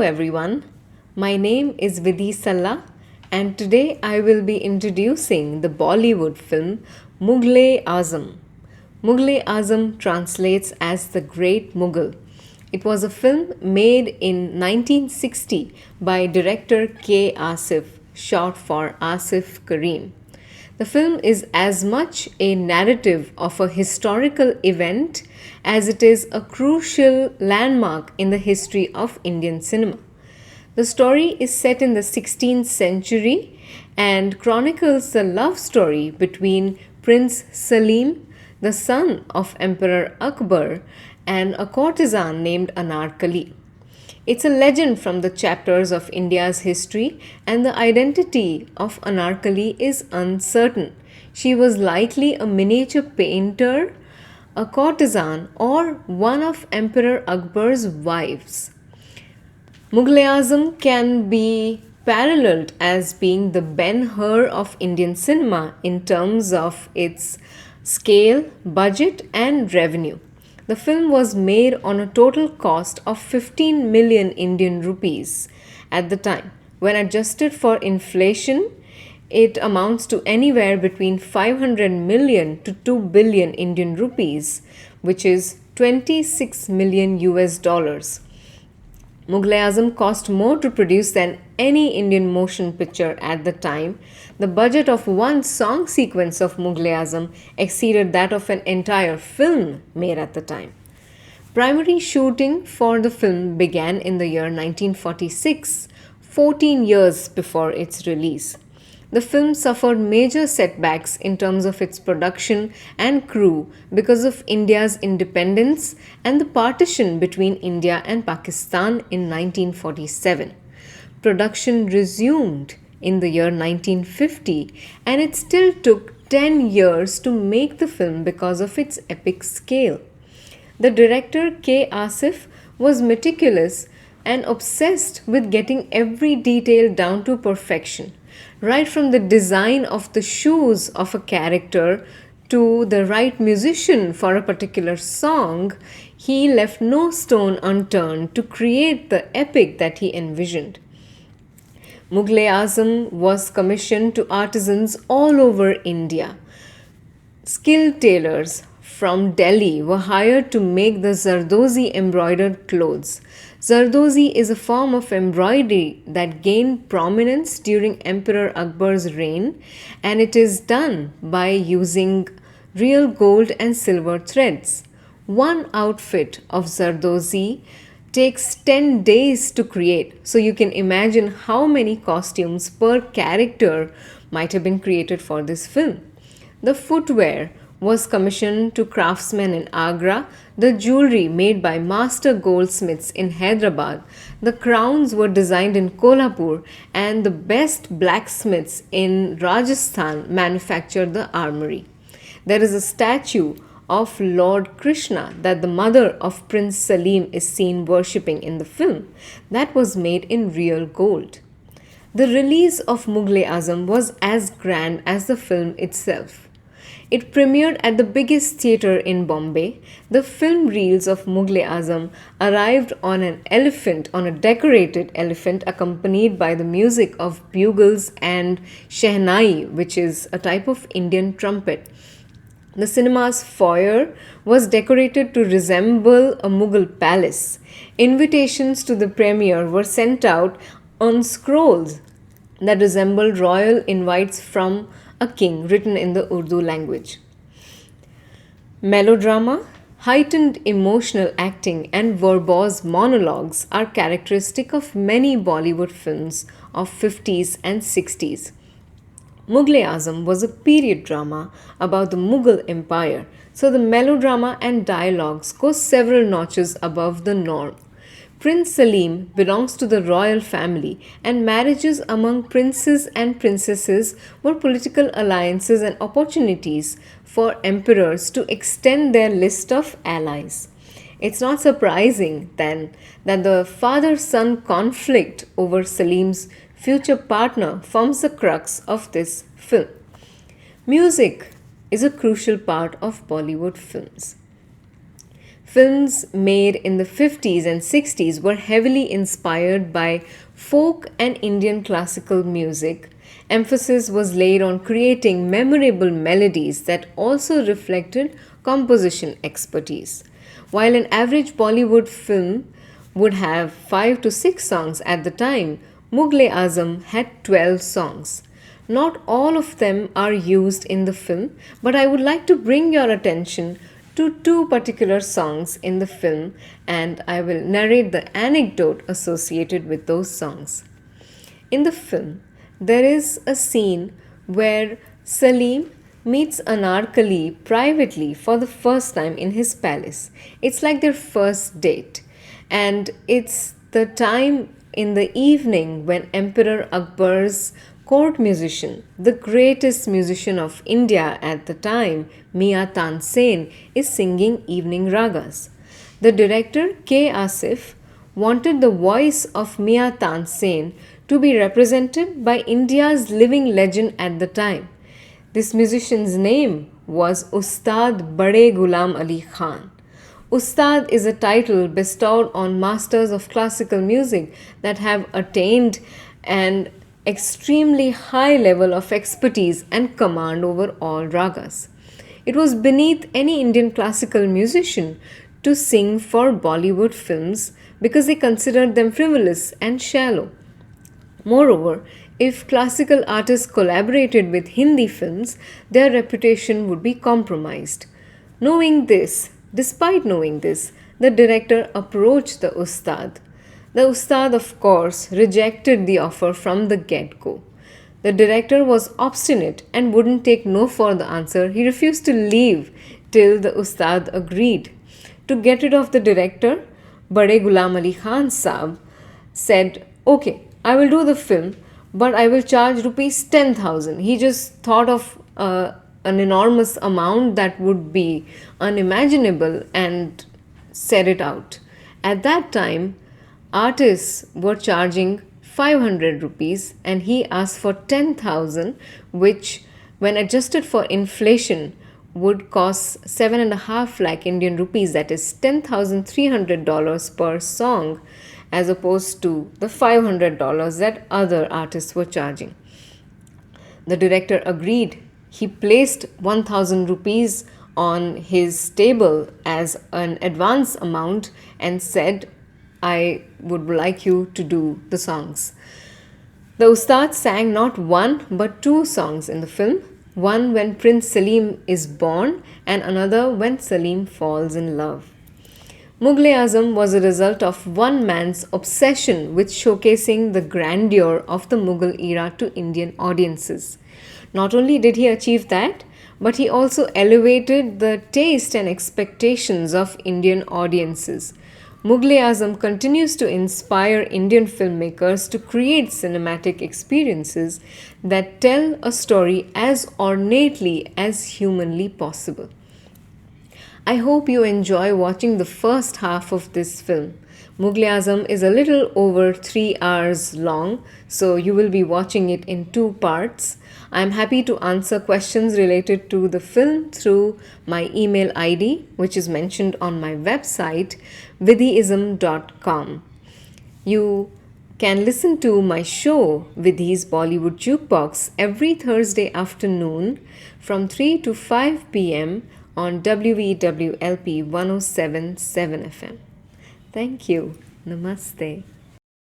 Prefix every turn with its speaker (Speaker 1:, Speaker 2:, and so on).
Speaker 1: everyone. My name is Vidhi Salla, and today I will be introducing the Bollywood film Mughal-e-Azam. Mughal-e-Azam translates as the Great Mughal. It was a film made in 1960 by director K. Asif, short for Asif Kareem. The film is as much a narrative of a historical event as it is a crucial landmark in the history of Indian cinema. The story is set in the 16th century and chronicles the love story between Prince Salim, the son of Emperor Akbar, and a courtesan named Anarkali. It's a legend from the chapters of India's history, and the identity of Anarkali is uncertain. She was likely a miniature painter, a courtesan, or one of Emperor Akbar's wives. Mughal-e-Azam can be paralleled as being the Ben-Hur of Indian cinema in terms of its scale, budget, and revenue. The film was made on a total cost of 15 million Indian rupees at the time. When adjusted for inflation, it amounts to anywhere between 500 million to 2 billion Indian rupees, which is 26 million US dollars. Mughal-e-Azam cost more to produce than any Indian motion picture at the time. The budget of one song sequence of Mughal-e-Azam exceeded that of an entire film made at the time. Primary shooting for the film began in the year 1946, 14 years before its release. The film suffered major setbacks in terms of its production and crew because of India's independence and the partition between India and Pakistan in 1947. Production resumed in the year 1950, and it still took 10 years to make the film because of its epic scale. The director K. Asif was meticulous and obsessed with getting every detail down to perfection. Right from the design of the shoes of a character to the right musician for a particular song, he left no stone unturned to create the epic that he envisioned. Mughal-e-Azam was commissioned to artisans all over India. Skilled tailors from Delhi were hired to make the Zardozi embroidered clothes. Zardozi is a form of embroidery that gained prominence during Emperor Akbar's reign, and it is done by using real gold and silver threads. One outfit of Zardozi takes 10 days to create, so you can imagine how many costumes per character might have been created for this film. The footwear was commissioned to craftsmen in Agra, the jewelry made by master goldsmiths in Hyderabad, the crowns were designed in Kolhapur, and the best blacksmiths in Rajasthan manufactured the armory. There is a statue of Lord Krishna that the mother of Prince Salim is seen worshipping in the film. That was made in real gold. The release of Mughal-e-Azam was as grand as the film itself. It premiered at the biggest theatre in Bombay. The film reels of Mughal-e-Azam arrived on a decorated elephant accompanied by the music of bugles and shehnai, which is a type of Indian trumpet. The cinema's foyer was decorated to resemble a Mughal palace. Invitations to the premiere were sent out on scrolls that resembled royal invites from a king written in the Urdu language. Melodrama, heightened emotional acting, and verbose monologues are characteristic of many Bollywood films of 50s and 60s. Mughal-e-Azam was a period drama about the Mughal Empire, so the melodrama and dialogues go several notches above the norm. Prince Salim belongs to the royal family, and marriages among princes and princesses were political alliances and opportunities for emperors to extend their list of allies. It's not surprising then that the father son conflict over Salim's future partner forms the crux of this film. Music is a crucial part of Bollywood films. Films made in the 50s and 60s were heavily inspired by folk and Indian classical music. Emphasis was laid on creating memorable melodies that also reflected composition expertise. While an average Bollywood film would have 5 to 6 songs at the time, Mughal-e-Azam had 12 songs. Not all of them are used in the film, but I would like to bring your attention to two particular songs in the film, and I will narrate the anecdote associated with those songs. In the film, there is a scene where Salim meets Anarkali privately for the first time in his palace. It's like their first date, and it's the time in the evening when Emperor Akbar's court musician, the greatest musician of India at the time, Mia Tansen, is singing evening ragas. The director K. Asif wanted the voice of Mia Tansen to be represented by India's living legend at the time. This musician's name was Ustad Bade Ghulam Ali Khan. Ustad is a title bestowed on masters of classical music that have attained an extremely high level of expertise and command over all ragas. It was beneath any Indian classical musician to sing for Bollywood films because they considered them frivolous and shallow. Moreover, if classical artists collaborated with Hindi films, their reputation would be compromised. Despite knowing this, the director approached the Ustad. The Ustad, of course, rejected the offer from the get go. The director was obstinate and wouldn't take no for the answer. He refused to leave till the Ustad agreed. To get rid of the director, Bade Ghulam Ali Khan Saab said, "Okay, I will do the film, but I will charge rupees 10,000. He just thought of an enormous amount that would be unimaginable and said it out. At that time, artists were charging 500 rupees and he asked for 10,000, which, when adjusted for inflation, would cost 7.5 lakh Indian rupees, that is $10,300 per song, as opposed to the $500 that other artists were charging. The director agreed. He placed 1,000 rupees on his table as an advance amount and said, "I would like you to do the songs." The Ustad sang not one but two songs in the film, one when Prince Salim is born and another when Salim falls in love. Mughal-e-Azam was a result of one man's obsession with showcasing the grandeur of the Mughal era to Indian audiences. Not only did he achieve that, but he also elevated the taste and expectations of Indian audiences. Mughal-e-Azam continues to inspire Indian filmmakers to create cinematic experiences that tell a story as ornately as humanly possible. I hope you enjoy watching the first half of this film. Mughal-e-Azam is a little over 3 hours long, so you will be watching it in two parts. I am happy to answer questions related to the film through my email ID, which is mentioned on my website, vidhiism.com. You can listen to my show, Vidhi's Bollywood Jukebox, every Thursday afternoon from 3 to 5 p.m. on WVWLP 107.7 FM. Thank you. Namaste.